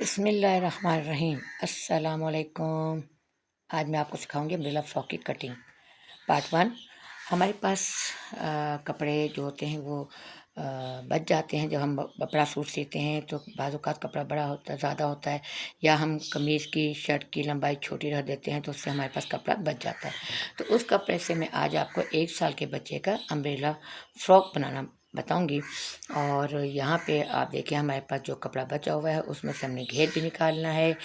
बिस्मिल्लाहिर्रहमानिर्रहीम। अस्सलामुअलैकुम। आज मैं आपको सिखाऊंगी अम्ब्रेला फ्रॉक की कटिंग पार्ट 1। हमारे पास कपड़े जो होते हैं वो बच जाते हैं। जब हम बड़ा सूट सीते हैं तो बाज़ औक़ात कपड़ा बड़ा होता है, ज़्यादा होता है, या हम कमीज़ की शर्ट की लंबाई छोटी रख देते हैं तो उससे हमारे पास कपड़ा बच जाता है। तो उस कपड़े से मैं आज आपको 1 साल के बच्चे का अम्ब्रेला फ्रॉक बनाना बताऊंगी। और यहाँ पे आप देखिए हमारे पास जो कपड़ा बचा हुआ है उसमें से हमने घेर भी निकालना है,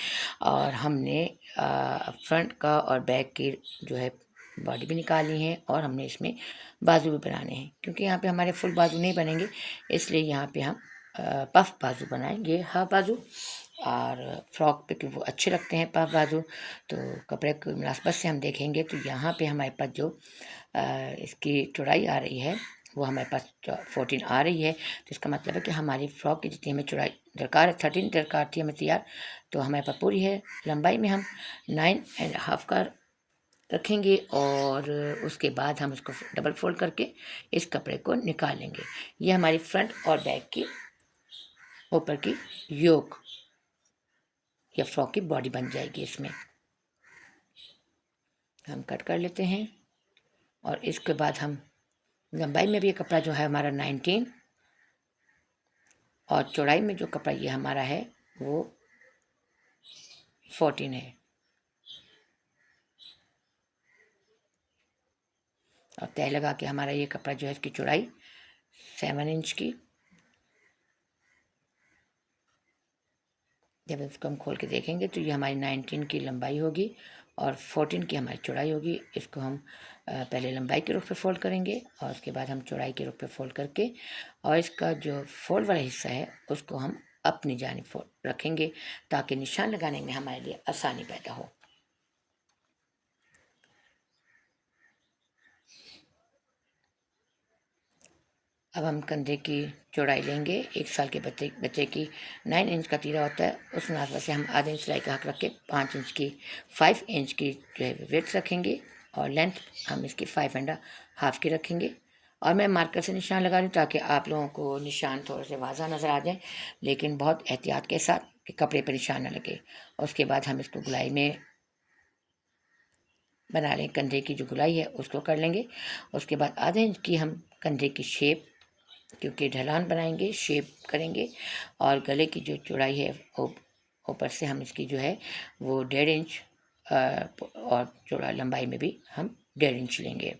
और हमने फ्रंट का और बैक की जो है बॉडी भी निकालनी है, और हमने इसमें बाजू भी बनाने हैं। क्योंकि यहाँ पे हमारे फुल बाजू नहीं बनेंगे, इसलिए यहाँ पे हम पफ बाजू बनाएंगे, हाफ बाजू। और फ्रॉक पे क्योंकि वो अच्छे लगते हैं पफ बाजू, तो कपड़े की मुनासबत से हम देखेंगे तो यहाँ पे हमारे पास जो इसकी चौड़ाई आ रही है वो हमारे पास 14 आ रही है। तो इसका मतलब है कि हमारी फ्रॉक की जितनी हमें चौड़ाई दरकार है, 13 दरकार थी हमें तैयार, तो हमारे पास पूरी है। लंबाई में हम 9.5 का रखेंगे, और उसके बाद हम इसको डबल फोल्ड करके इस कपड़े को निकालेंगे। ये हमारी फ्रंट और बैक की ऊपर की योक या फ्रॉक की बॉडी बन जाएगी। इसमें हम कट कर लेते हैं, और इसके बाद हम लंबाई में भी ये कपड़ा जो है हमारा 19, और चौड़ाई में जो कपड़ा ये हमारा है वो 14 है। और तय लगा के हमारा ये कपड़ा जो है इसकी चौड़ाई 7 इंच की। जब इसको हम खोल के देखेंगे तो ये हमारी 19 की लंबाई होगी और 14 की हमारी चौड़ाई होगी। इसको हम पहले लंबाई के रुख पे फोल्ड करेंगे, और उसके बाद हम चौड़ाई के रुख पे फोल्ड करके, और इसका जो फोल्ड वाला हिस्सा है उसको हम अपनी जानिब फोल्ड रखेंगे, ताकि निशान लगाने में हमारे लिए आसानी पैदा हो। अब हम कंधे की चौड़ाई लेंगे। 1 साल के बच्चे की 9 इंच का तीरा होता है, उस मुनासबत से हम आधे इंच सिलाई का हक रख के 5 इंच की 5 इंच की जो है विड्थ रखेंगे, और लेंथ हम इसकी 5.5 की रखेंगे। और मैं मार्कर से निशान लगा रही हूँ ताकि आप लोगों को निशान थोड़े से वाज़ा नज़र आ जाए, लेकिन बहुत एहतियात के साथ कि कपड़े पर निशान न लगे। और उसके बाद हम इसको गुलाई में बना लें। कंधे की जो गुलाई है उसको कर लेंगे। उसके बाद आधे इंच की हम कंधे की शेप, क्योंकि ढलान बनाएंगे, शेप करेंगे। और गले की जो चौड़ाई है ऊपर से हम इसकी जो है वो 1.5 इंच, और चौड़ा लंबाई में भी हम 1.5 इंच लेंगे।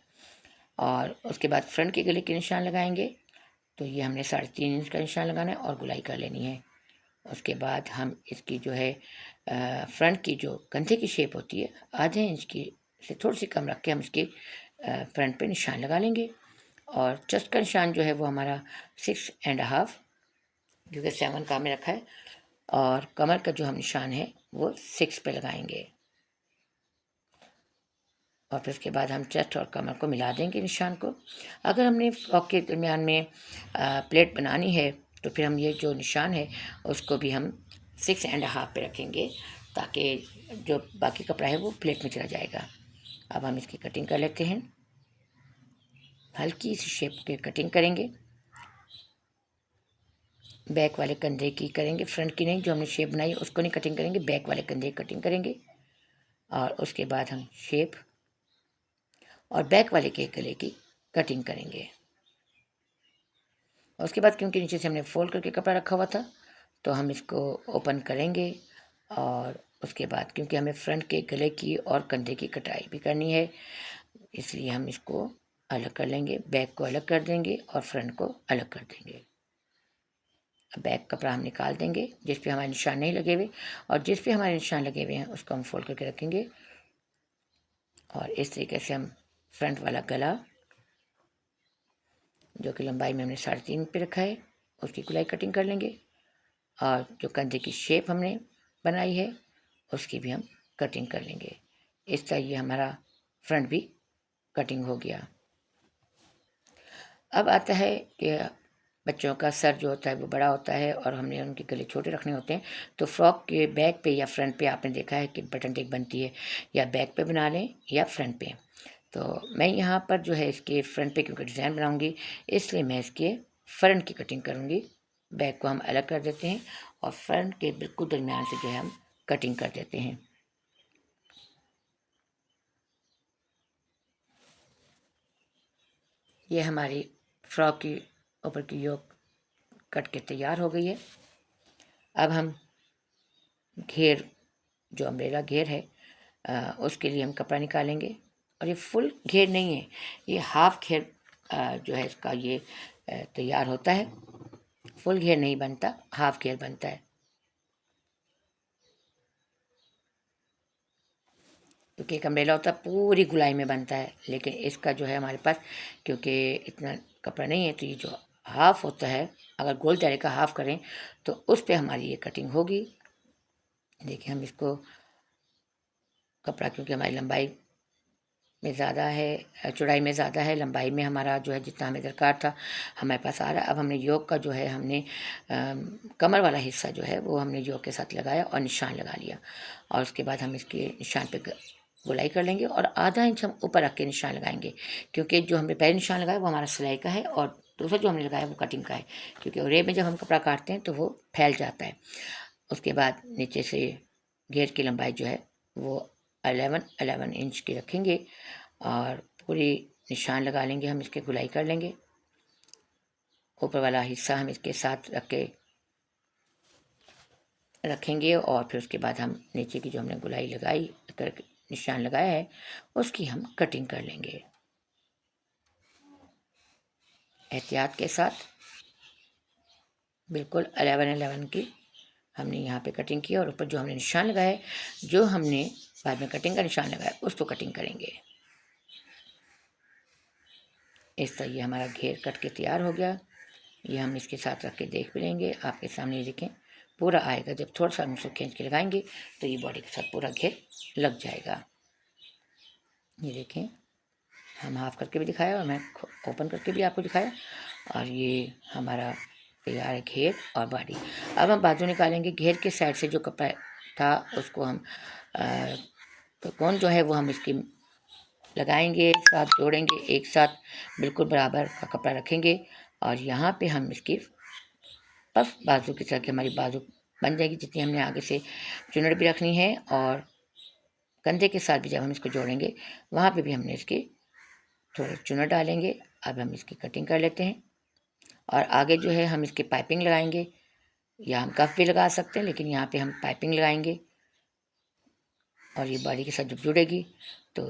और उसके बाद फ्रंट के गले के निशान लगाएंगे, तो ये हमने 3.5 इंच का निशान लगाना है और गुलाई कर लेनी है। उसके बाद हम इसकी जो है फ्रंट की जो कंधे की शेप होती है आधे इंच की से थोड़ी सी कम रख के हम इसकी फ्रंट पे निशान लगा लेंगे। और चेस्ट का निशान जो है वो हमारा 6.5, क्योंकि 7 का हमें रखा है, और कमर का जो हम निशान है वो 6 पे लगाएंगे। और फिर उसके बाद हम चेस्ट और कमर को मिला देंगे निशान को। अगर हमने फ्रॉक के दरमियान में प्लेट बनानी है तो फिर हम ये जो निशान है उसको भी हम 6.5 पे रखेंगे, ताकि जो बाकी कपड़ा है वो प्लेट में चला जाएगा। अब हम इसकी कटिंग कर लेते हैं। हल्की सी शेप की कटिंग करेंगे। बैक वाले कंधे की करेंगे, फ्रंट की नहीं। जो हमने शेप बनाई उसको नहीं कटिंग करेंगे, बैक वाले कंधे की कटिंग करेंगे। और उसके बाद हम शेप और बैक वाले के गले की कटिंग करेंगे। और उसके बाद क्योंकि नीचे से हमने फोल्ड करके कपड़ा रखा हुआ था तो हम इसको ओपन करेंगे। और उसके बाद क्योंकि हमें फ्रंट के गले की और कंधे की कटाई भी करनी है, इसलिए हम इसको अलग कर लेंगे। बैक को अलग कर देंगे और फ्रंट को अलग कर देंगे। बैक कपड़ा हम निकाल देंगे जिस पे हमारे निशान नहीं लगे हुए, और जिस पे हमारे निशान लगे हुए हैं उसको हम फोल्ड करके रखेंगे। और इस तरीके से हम फ्रंट वाला गला, जो कि लंबाई में हमने 3.5 पे रखा है, उसकी गुलाई कटिंग कर लेंगे। और जो कंधे की शेप हमने बनाई है उसकी भी हम कटिंग कर लेंगे। इस तरह ये हमारा फ्रंट भी कटिंग हो गया। अब आता है कि बच्चों का सर जो होता है वो बड़ा होता है और हमने उनके गले छोटे रखने होते हैं, तो फ्रॉक के बैक पे या फ्रंट पे आपने देखा है कि बटन टिक बनती है, या बैक पे बना लें या फ्रंट पे। तो मैं यहाँ पर जो है इसके फ्रंट पे क्योंकि डिज़ाइन बनाऊँगी, इसलिए मैं इसके फ्रंट की कटिंग करूँगी। बैक को हम अलग कर देते हैं और फ्रंट के बिल्कुल दरमियान से जो है हम कटिंग कर देते हैं। ये हमारी फ्रॉक की ऊपर की योक कट के तैयार हो गई है। अब हम घेर, जो अम्ब्रेला घेर है, उसके लिए हम कपड़ा निकालेंगे। और ये फुल घेर नहीं है, ये हाफ घेर जो है इसका ये तैयार होता है। फुल घेर नहीं बनता, हाफ घेर बनता है। क्योंकि एक अम्ब्रेला होता है पूरी गुलाई में बनता है, लेकिन इसका जो है हमारे पास क्योंकि इतना कपड़ा नहीं है, तो ये जो हाफ होता है, अगर गोल दायरे का हाफ करें तो उस पर हमारी ये कटिंग होगी। देखिए हम इसको कपड़ा, क्योंकि हमारी लंबाई में ज़्यादा है, चौड़ाई में ज़्यादा है, लंबाई में हमारा जो है जितना हमें दरकार था हमारे पास आ रहा है। अब हमने योक का जो है हमने कमर वाला हिस्सा जो है वो हमने योक के साथ लगाया और निशान लगा लिया। और उसके बाद हम इसके निशान पे गोलाई कर लेंगे और आधा इंच हम ऊपर रख के निशान लगाएंगे, क्योंकि जो हमने पहले निशान लगाया वो हमारा सिलाई का है और दूसरा जो हमने लगाया वो कटिंग का है। क्योंकि रेब में जब हम कपड़ा काटते हैं तो वो फैल जाता है। उसके बाद नीचे से घेर की लंबाई जो है वो 11 इंच की रखेंगे और पूरी निशान लगा लेंगे। हम इसके गुलाई कर लेंगे। ऊपर वाला हिस्सा हम इसके साथ रखेंगे और फिर उसके बाद हम नीचे की जो हमने गुलाई लगाई कर निशान लगाया है उसकी हम कटिंग कर लेंगे एहतियात के साथ। बिल्कुल 11 की हमने यहाँ पे कटिंग की और ऊपर जो हमने निशान लगाया है, जो हमने बाद में कटिंग का निशान लगाया उसको कटिंग करेंगे। इस तरह ये हमारा घेर कट के तैयार हो गया। ये हम इसके साथ रख के देख भी लेंगे। आपके सामने ये देखें पूरा आएगा। जब थोड़ा सा हम उसको खींच के लगाएंगे तो ये बॉडी के साथ पूरा घेर लग जाएगा। ये देखें, हम हाफ करके भी दिखाया और मैं ओपन करके भी आपको दिखाया। और ये हमारा तैयार है घेर और बॉडी। अब हम बाजू निकालेंगे। घेर के साइड से जो कपड़ा था उसको हम तो कौन जो है वो हम इसकी लगाएंगे, एक साथ जोड़ेंगे, एक साथ बिल्कुल बराबर का कपड़ा रखेंगे और यहाँ पे हम इसकी पफ बाजू की तरह की हमारी बाजू बन जाएगी। जितनी हमने आगे से चुनट भी रखनी है और कंधे के साथ भी जब हम इसको जोड़ेंगे वहाँ पे भी हमने इसकी थोड़े चुनट डालेंगे। अब हम इसकी कटिंग कर लेते हैं और आगे जो है हम इसकी पाइपिंग लगाएंगे, या हम कफ भी लगा सकते हैं, लेकिन यहाँ पे हम पाइपिंग लगाएंगे और ये बॉडी के साथ जब जुड़ेगी तो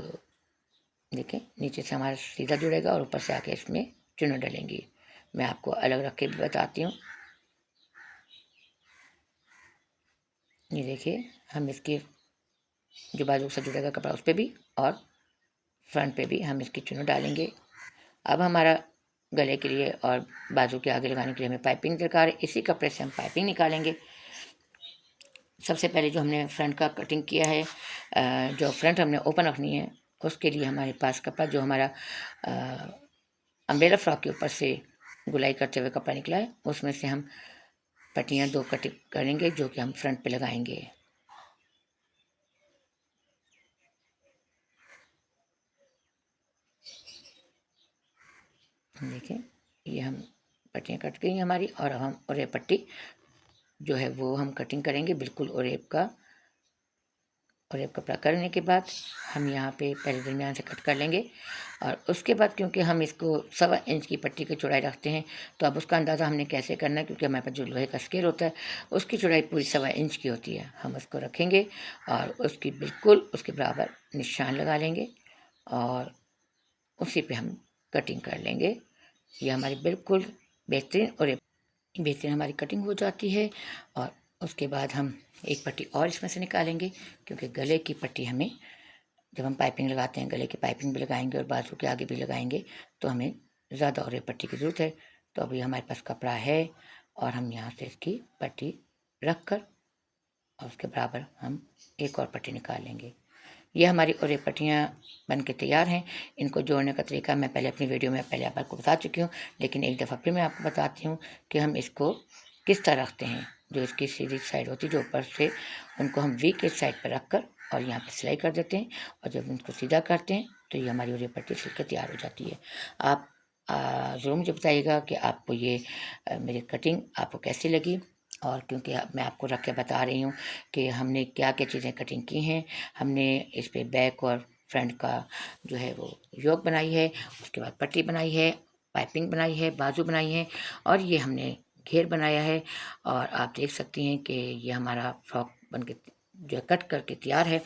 देखें नीचे से हमारा सीधा जुड़ेगा और ऊपर से आके इसमें चुनट डलेंगी। मैं आपको अलग रख के भी बताती हूँ। ये देखिए हम इसकी जो बाजू से जुड़ेगा कपड़ा उस पर भी और फ्रंट पे भी हम इसकी चुनट डालेंगे। अब हमारा गले के लिए और बाजू के आगे लगाने के लिए हमें पाइपिंग दरकार है। इसी कपड़े से हम पाइपिंग निकालेंगे। सबसे पहले जो हमने फ्रंट का कटिंग किया है, जो फ्रंट हमने ओपन रखनी है उसके लिए हमारे पास कपड़ा जो हमारा अम्ब्रेला फ्रॉक के ऊपर से गुलाई करते हुए कपड़ा निकला है उसमें से हम पट्टियाँ 2 कटिंग करेंगे जो कि हम फ्रंट पे लगाएंगे। देखें ये हम पट्टियाँ कट गई हमारी और अब हम ओरेब पट्टी जो है वो हम कटिंग करेंगे बिल्कुल ओरेब का। ओरेब कपड़ा करने के बाद हम यहाँ पे पहले दरमियान से कट कर लेंगे और उसके बाद क्योंकि हम इसको 1.25 इंच की पट्टी की चौड़ाई रखते हैं तो अब उसका अंदाज़ा हमने कैसे करना है, क्योंकि हमारे पास जो लोहे का स्केल होता है उसकी चौड़ाई पूरी 1.25 इंच की होती है। हम उसको रखेंगे और उसकी बिल्कुल उसके बराबर निशान लगा लेंगे और उसी पे हम कटिंग कर लेंगे। ये हमारी बिल्कुल बेहतरीन हमारी कटिंग हो जाती है। और उसके बाद हम एक पट्टी और इसमें से निकालेंगे, क्योंकि गले की पट्टी हमें जब हम पाइपिंग लगाते हैं गले की पाइपिंग भी लगाएंगे और बाजू के आगे भी लगाएंगे तो हमें ज़्यादा और पट्टी की ज़रूरत है। तो अभी हमारे पास कपड़ा है और हम यहाँ से इसकी पट्टी रख कर और उसके बराबर हम एक और पट्टी निकाल लेंगे। ये हमारी और ये पट्टियाँ बन के तैयार हैं। इनको जोड़ने का तरीका मैं पहले अपनी वीडियो में पहले आपको बता चुकी हूँ, लेकिन एक दफ़ा फिर मैं आपको बताती हूँ कि हम इसको किस तरह रखते हैं। जो इसकी सीधी साइड होती है जो ऊपर से, उनको हम वी के साइड पर रख कर और यहाँ पे सिलाई कर देते हैं और जब इनको सीधा करते हैं तो ये हमारी और ये पट्टी सिल कर तैयार हो जाती है। आप ज़रूर मुझे बताइएगा कि आपको ये मेरी कटिंग आपको कैसी लगी। और क्योंकि अब मैं आपको रख के बता रही हूँ कि हमने क्या क्या चीज़ें कटिंग की हैं। हमने इस पे बैक और फ्रंट का जो है वो योक बनाई है, उसके बाद पट्टी बनाई है, पाइपिंग बनाई है, बाजू बनाई है और ये हमने घेर बनाया है। और आप देख सकती हैं कि ये हमारा फ्रॉक बन के जो है कट करके तैयार है।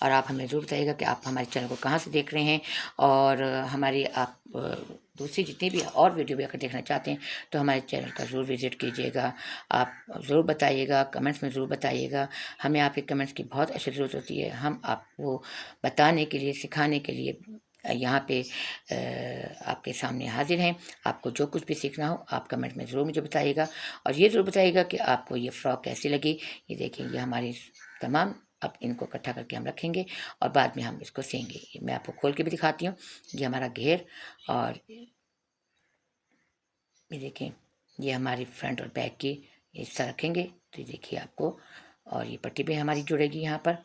और आप हमें ज़रूर बताइएगा कि आप हमारे चैनल को कहाँ से देख रहे हैं और हमारी आप दूसरी जितनी भी और वीडियो भी अगर देखना चाहते हैं तो हमारे चैनल का ज़रूर विज़िट कीजिएगा। आप ज़रूर बताइएगा, कमेंट्स में ज़रूर बताइएगा। हमें आपके कमेंट्स की बहुत अच्छी ज़रूरत होती है। हम आपको बताने के लिए, सिखाने के लिए यहाँ पे आपके सामने हाजिर हैं। आपको जो कुछ भी सीखना हो आप कमेंट में ज़रूर मुझे बताइएगा और ये ज़रूर बताइएगा कि आपको ये फ़्रॉक कैसी लगी। ये देखिए, ये हमारी तमाम, अब इनको इकट्ठा करके हम रखेंगे और बाद में हम इसको सिएंगे। मैं आपको खोल के भी दिखाती हूँ। ये हमारा घेर और ये देखें, ये हमारी फ्रंट और बैक की इस तरह रखेंगे तो ये देखिए आपको। और ये पट्टी भी हमारी जुड़ेगी यहाँ पर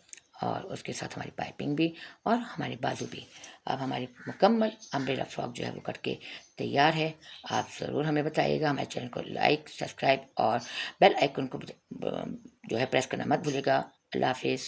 और उसके साथ हमारी पाइपिंग भी और हमारे बाजू भी। अब हमारी मुकम्मल अम्ब्रेला फ्रॉक जो है वो कट के तैयार है। आप ज़रूर हमें बताइएगा। हमारे चैनल को लाइक, सब्सक्राइब और बेल आइकन को जो है प्रेस करना मत भूलिएगा। अल्लाह हाफिज़।